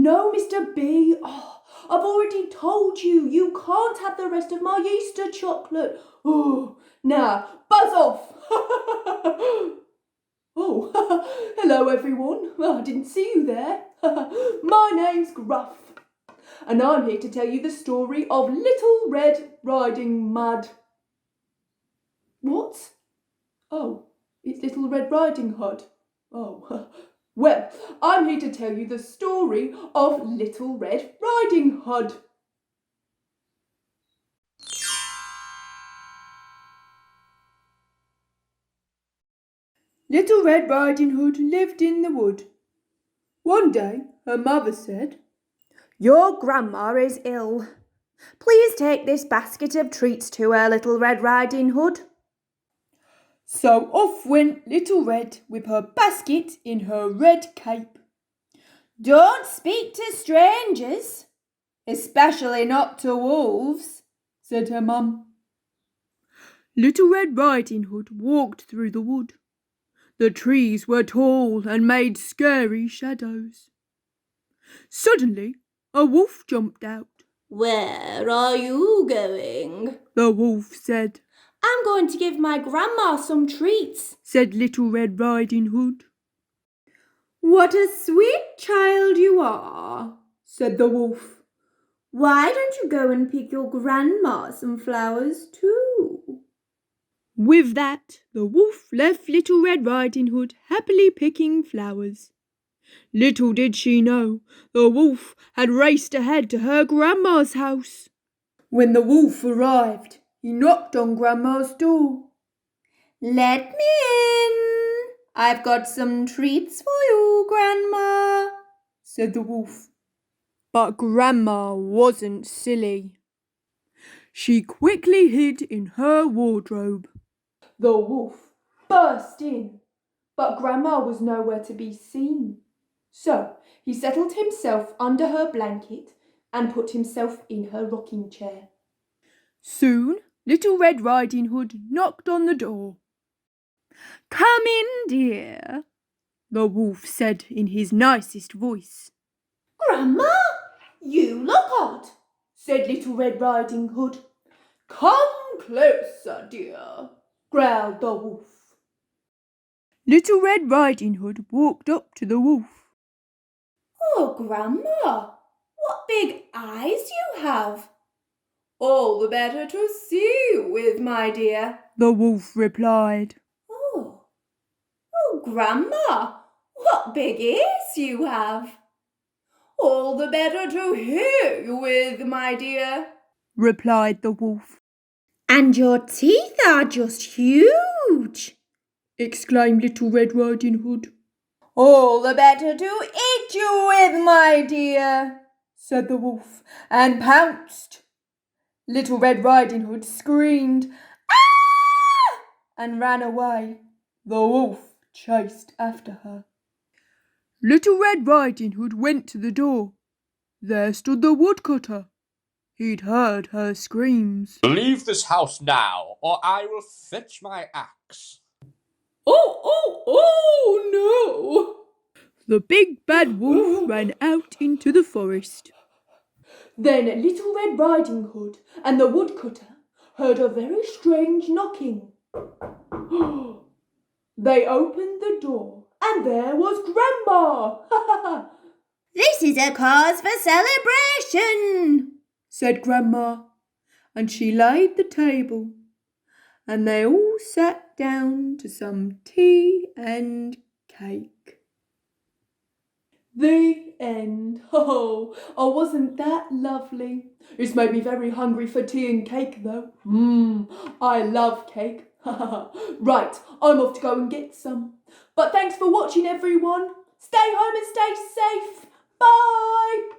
No, Mr. B. Oh, I've already told you, you can't have the rest of my Easter chocolate. Oh, now, buzz off. Oh, hello everyone. Well, I didn't see you there. My name's Gruff, and I'm here to tell you the story of Little Red Riding Mud. What? Oh, it's Little Red Riding Hood. Oh, well, I'm here to tell you the story of Little Red Riding Hood. Little Red Riding Hood lived in the wood. One day, her mother said, "Your grandma is ill. Please take this basket of treats to her, Little Red Riding Hood." So off went Little Red with her basket in her red cape. "Don't speak to strangers, especially not to wolves," said her mum. Little Red Riding Hood walked through the wood. The trees were tall and made scary shadows. Suddenly, a wolf jumped out. "Where are you going?" the wolf said. "I'm going to give my grandma some treats," said Little Red Riding Hood. "What a sweet child you are," said the wolf. "Why don't you go and pick your grandma some flowers too?" With that, the wolf left Little Red Riding Hood happily picking flowers. Little did she know, the wolf had raced ahead to her grandma's house. When the wolf arrived, he knocked on Grandma's door. "Let me in. I've got some treats for you, Grandma," said the wolf. But Grandma wasn't silly. She quickly hid in her wardrobe. The wolf burst in, but Grandma was nowhere to be seen. So he settled himself under her blanket and put himself in her rocking chair. Soon Little Red Riding Hood knocked on the door. "Come in, dear," the wolf said in his nicest voice. "Grandma, you look odd," said Little Red Riding Hood. "Come closer, dear," growled the wolf. Little Red Riding Hood walked up to the wolf. "Oh, Grandma, what big eyes you have." "All the better to see you with, my dear," the wolf replied. Oh, Grandma, what big ears you have." "All the better to hear you with, my dear," replied the wolf. "And your teeth are just huge," exclaimed Little Red Riding Hood. "All the better to eat you with, my dear," said the wolf, and pounced. Little Red Riding Hood screamed, "Ah!" and ran away. The wolf chased after her. Little Red Riding Hood went to the door. There stood the woodcutter. He'd heard her screams. "Leave this house now, or I will fetch my axe." Oh, no! The big bad wolf ran out into the forest. Then Little Red Riding Hood and the woodcutter heard a very strange knocking. They opened the door, and there was Grandma. "This is a cause for celebration," said Grandma, and she laid the table, and they all sat down to some tea and cake. The end. Oh, wasn't that lovely? It's made me very hungry for tea and cake, though. I love cake. Right, I'm off to go and get some. But thanks for watching, everyone. Stay home and stay safe. Bye.